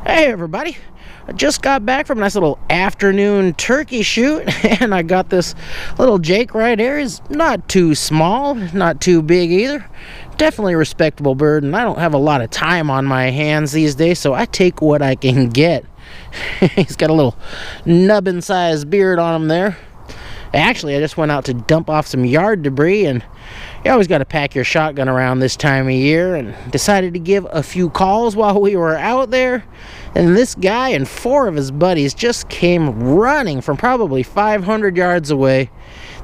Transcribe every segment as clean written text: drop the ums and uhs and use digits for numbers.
Hey everybody, I just got back from a nice little afternoon turkey shoot, and I got this little Jake right here. He's not too small, not too big either. Definitely a respectable bird, and I don't have a lot of time on my hands these days, so I take what I can get. He's got a little nubbin-sized beard on him there. Actually, I just went out to dump off some yard debris, and you always got to pack your shotgun around this time of year, and decided to give a few calls while we were out there. And this guy and 4 of his buddies just came running from probably 500 yards away.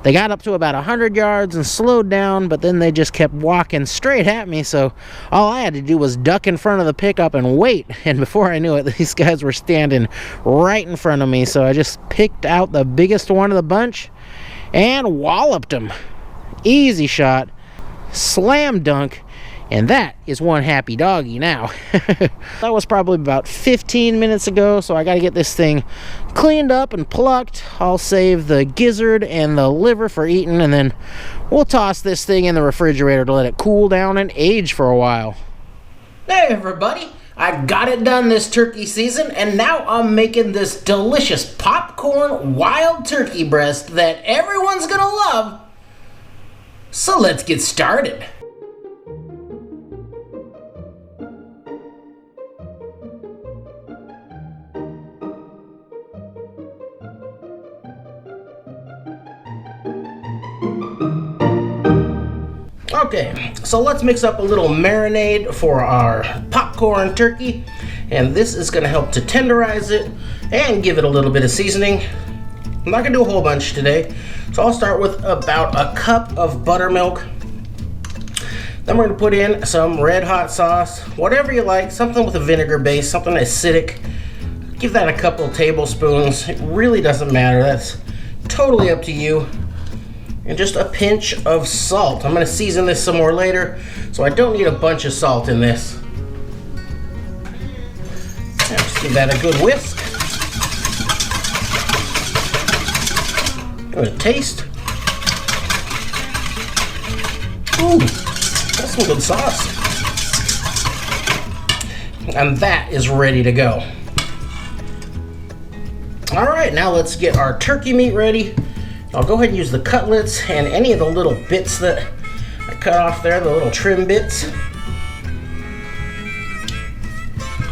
They got up to about 100 yards and slowed down, but then they just kept walking straight at me, so all I had to do was duck in front of the pickup and wait. And before I knew it, these guys were standing right in front of me, so I just picked out the biggest one of the bunch and walloped him. Easy shot, slam dunk, and that is one happy doggy now. That was probably about 15 minutes ago, so I got to get this thing cleaned up and plucked. I'll save the gizzard and the liver for eating, and then we'll toss this thing in the refrigerator to let it cool down and age for a while. Hey everybody, I got it done this turkey season, and now I'm making this delicious popcorn wild turkey breast that everyone's gonna love. So let's get started. Okay, so let's mix up a little marinade for our popcorn turkey, and this is going to help to tenderize it and give it a little bit of seasoning. I'm not going to do a whole bunch today, so I'll start with about a cup of buttermilk. Then we're going to put in some red hot sauce, whatever you like, something with a vinegar base, something acidic. Give that a couple tablespoons. It really doesn't matter. That's totally up to you. And just a pinch of salt. I'm going to season this some more later, so I don't need a bunch of salt in this. Now just give that a good whisk. Give it a taste. Ooh, that's some good sauce. And that is ready to go. All right, now let's get our turkey meat ready. I'll go ahead and use the cutlets and any of the little bits that I cut off there, the little trim bits.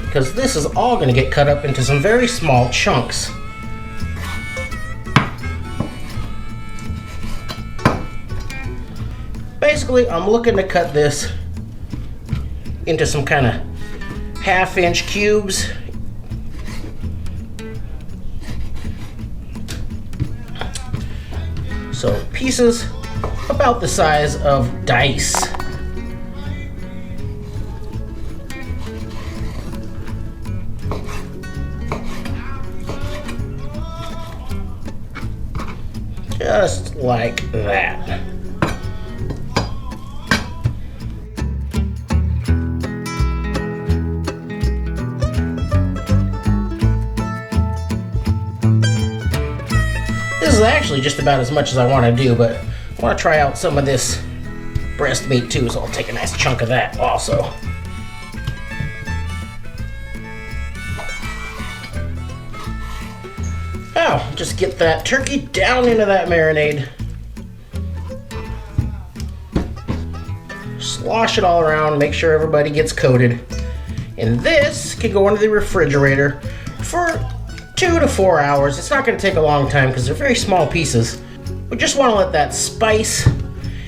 Because this is all going to get cut up into some very small chunks. Basically, I'm looking to cut this into some kind of half-inch cubes. So pieces about the size of dice. Just like that. This is actually just about as much as I want to do, but I want to try out some of this breast meat too, so I'll take a nice chunk of that also. Now, just get that turkey down into that marinade. Slosh it all around, make sure everybody gets coated. And this can go into the refrigerator for 2 to 4 hours. It's not going to take a long time because they're very small pieces. We just want to let that spice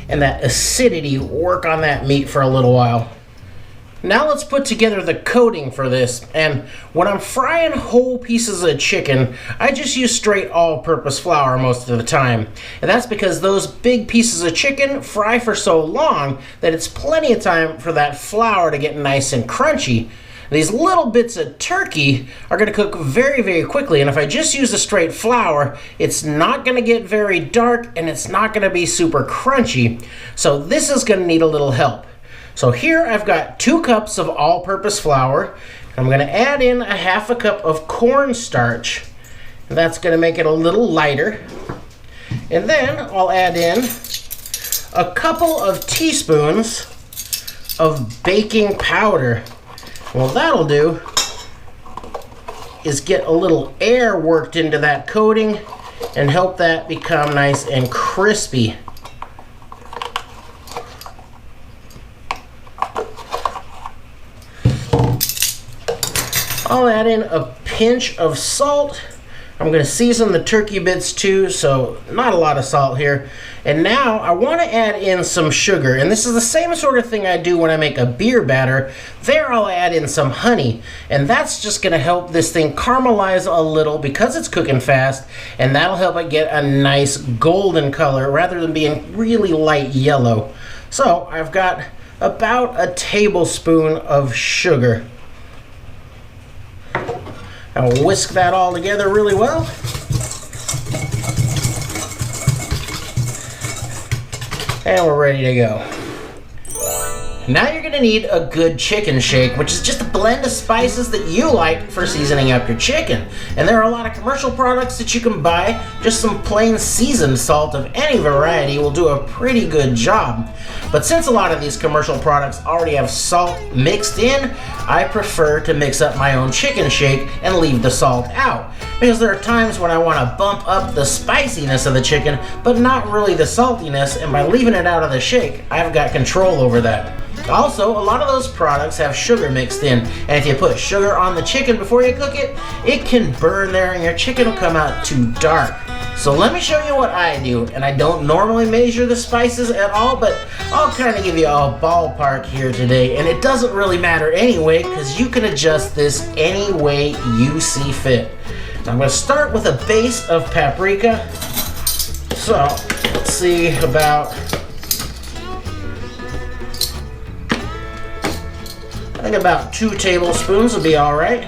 and that acidity work on that meat for a little while. Now let's put together the coating for this. And when I'm frying whole pieces of chicken, I just use straight all-purpose flour most of the time. And that's because those big pieces of chicken fry for so long that it's plenty of time for that flour to get nice and crunchy. These little bits of turkey are going to cook very, very quickly, and if I just use a straight flour, it's not going to get very dark and it's not going to be super crunchy. So this is going to need a little help. So here I've got 2 cups of all-purpose flour. I'm going to add in a half a cup of cornstarch. That's going to make it a little lighter. And then I'll add in a couple of teaspoons of baking powder. Well, that'll do. is get a little air worked into that coating and help that become nice and crispy. I'll add in a pinch of salt. I'm going to season the turkey bits too, so not a lot of salt here. And now I want to add in some sugar, and this is the same sort of thing I do when I make a beer batter. There I'll add in some honey, and that's just going to help this thing caramelize a little because it's cooking fast, and that'll help it get a nice golden color rather than being really light yellow. So I've got about a tablespoon of sugar. I'll whisk that all together really well. And we're ready to go. Now you're gonna need a good chicken shake, which is just a blend of spices that you like for seasoning up your chicken. And there are a lot of commercial products that you can buy. Just some plain seasoned salt of any variety will do a pretty good job. But since a lot of these commercial products already have salt mixed in, I prefer to mix up my own chicken shake and leave the salt out. Because there are times when I want to bump up the spiciness of the chicken, but not really the saltiness, and by leaving it out of the shake, I've got control over that. Also, a lot of those products have sugar mixed in, and if you put sugar on the chicken before you cook it, it can burn there and your chicken will come out too dark. So let me show you what I do, and I don't normally measure the spices at all, but I'll kind of give you a ballpark here today, and it doesn't really matter anyway, because you can adjust this any way you see fit. So I'm going to start with a base of paprika. So, let's see, I think about 2 tablespoons will be all right.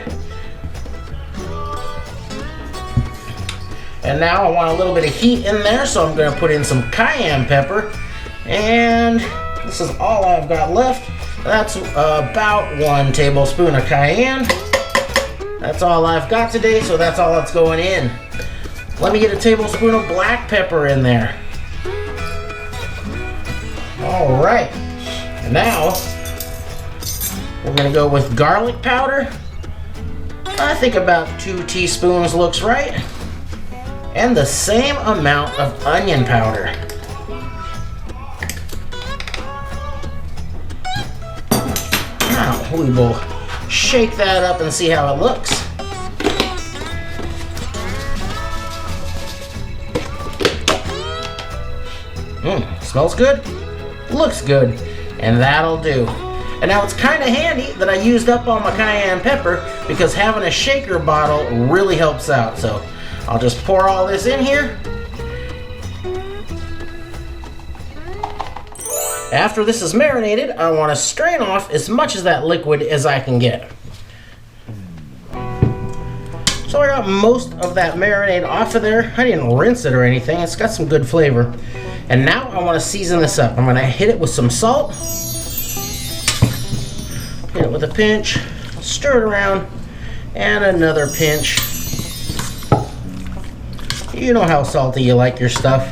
And now I want a little bit of heat in there, so I'm going to put in some cayenne pepper. And this is all I've got left. That's about 1 tablespoon of cayenne. That's all I've got today, so that's all that's going in. Let me get a tablespoon of black pepper in there. All right. And now we're going to go with garlic powder. I think about 2 teaspoons looks right. And the same amount of onion powder. Now we will shake that up and see how it looks. Smells good, looks good, and that'll do. And now it's kind of handy that I used up all my cayenne pepper because having a shaker bottle really helps out. So I'll just pour all this in here. After this is marinated, I want to strain off as much of that liquid as I can get. So I got most of that marinade off of there. I didn't rinse it or anything. It's got some good flavor. And now I want to season this up. I'm going to hit it with some salt. Hit it with a pinch. Stir it around. And another pinch. You know how salty you like your stuff.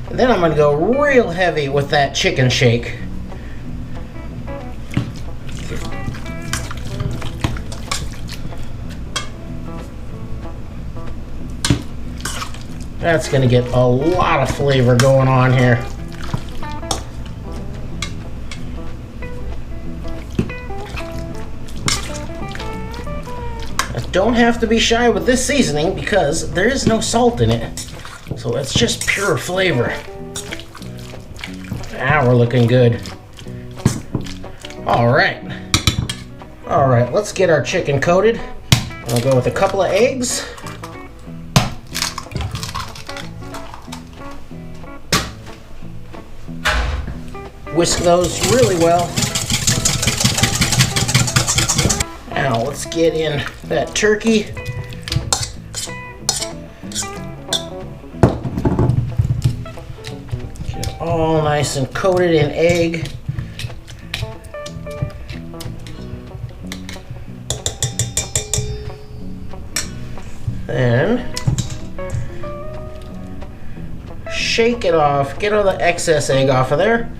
And then I'm going to go real heavy with that chicken shake. That's going to get a lot of flavor going on here. Don't have to be shy with this seasoning because there is no salt in it. So it's just pure flavor. Now we're looking good. All right, let's get our chicken coated. I'll go with a couple of eggs. Whisk those really well. Now let's get in that turkey. Get it all nice and coated in egg. Then shake it off, get all the excess egg off of there,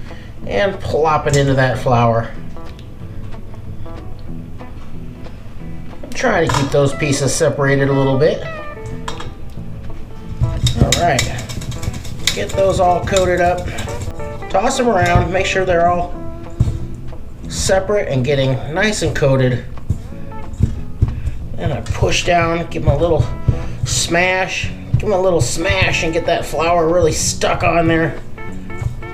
and plop it into that flour. Try to keep those pieces separated a little bit. All right, get those all coated up. Toss them around, make sure they're all separate and getting nice and coated. And I push down, give them a little smash. Give them a little smash and get that flour really stuck on there.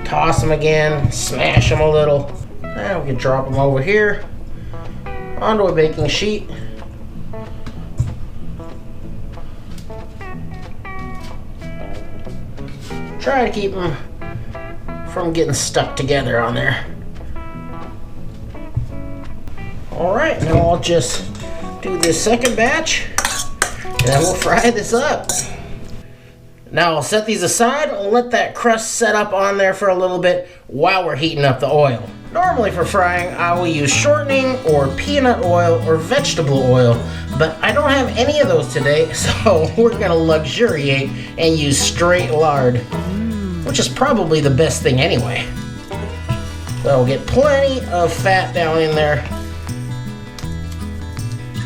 Toss them again, smash them a little. Now we can drop them over here onto a baking sheet. Try to keep them from getting stuck together on there. Alright, now I'll just do this second batch and then we'll fry this up. Now I'll set these aside and let that crust set up on there for a little bit while we're heating up the oil. Normally for frying, I will use shortening or peanut oil or vegetable oil, but I don't have any of those today, so we're gonna luxuriate and use straight lard, which is probably the best thing anyway. So we'll get plenty of fat down in there.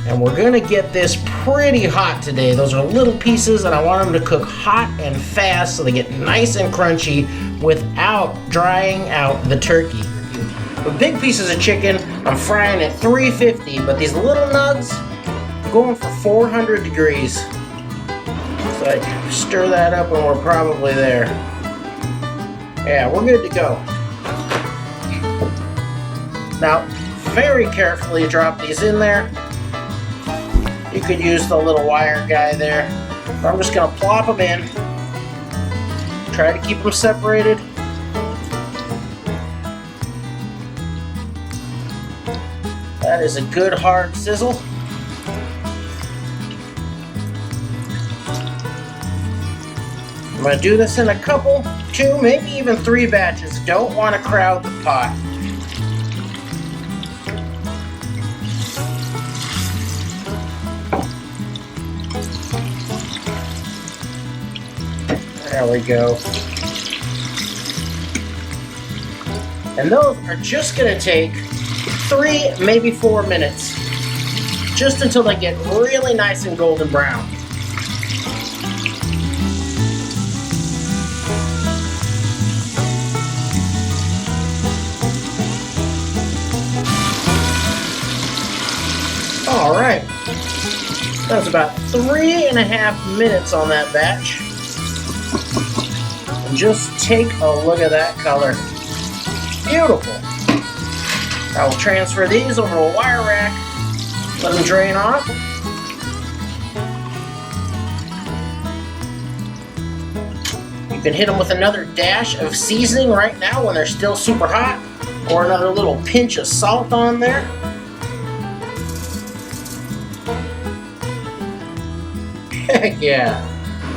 And we're gonna get this pretty hot today. Those are little pieces and I want them to cook hot and fast so they get nice and crunchy without drying out the turkey. With big pieces of chicken, I'm frying at 350, but these little nugs, I'm going for 400 degrees. So I stir that up and we're probably there. Yeah, we're good to go. Now, very carefully drop these in there. You could use the little wire guy there. But I'm just gonna plop them in. Try to keep them separated. That is a good hard sizzle. I'm gonna do this in a couple, 2, maybe even 3 batches. Don't want to crowd the pot. There we go. And those are just gonna take 3, maybe 4 minutes. Just until they get really nice and golden brown. All right. That was about 3.5 minutes on that batch. And just take a look at that color. Beautiful. I will transfer these over to a wire rack, let them drain off. You can hit them with another dash of seasoning right now when they're still super hot, or another little pinch of salt on there. Heck yeah.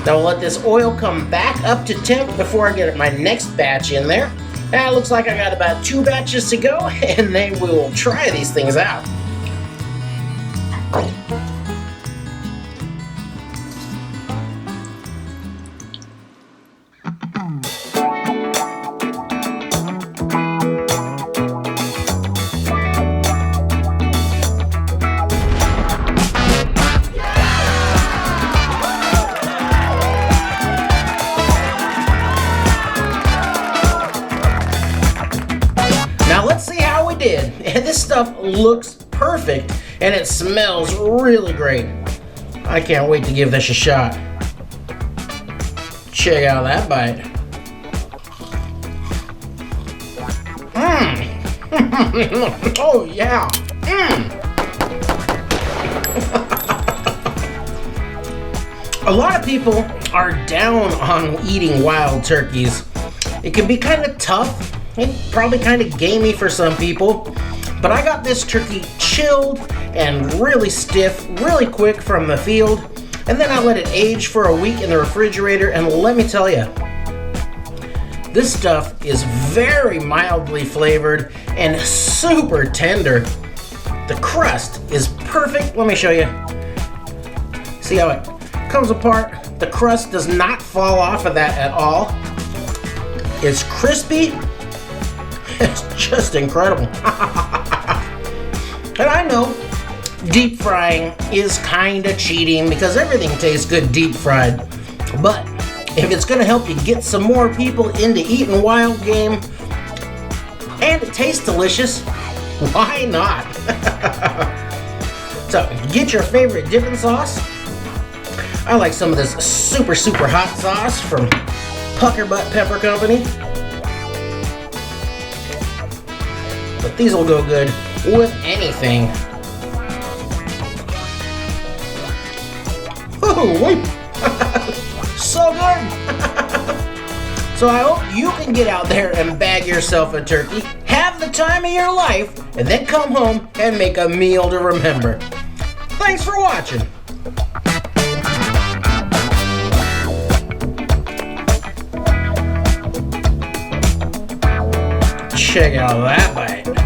Now we'll let this oil come back up to temp before I get my next batch in there. Now it looks like I got about 2 batches to go, and then we'll try these things out. This stuff looks perfect and it smells really great. I can't wait to give this a shot. Check out that bite. Oh yeah. A lot of people are down on eating wild turkeys. It can be kind of tough and probably kind of gamey for some people. But I got this turkey chilled and really stiff, really quick from the field. And then I let it age for a week in the refrigerator, and let me tell you, this stuff is very mildly flavored and super tender. The crust is perfect. Let me show you. See how it comes apart? The crust does not fall off of that at all. It's crispy. It's just incredible. And I know deep frying is kind of cheating because everything tastes good deep fried. But if it's going to help you get some more people into eating wild game and it tastes delicious, why not? So get your favorite dipping sauce. I like some of this super hot sauce from Pucker Butt Pepper Company. But these will go good with anything. Oh, wait. So good. So I hope you can get out there and bag yourself a turkey, have the time of your life, and then come home and make a meal to remember. Thanks for watching. Check out that bite.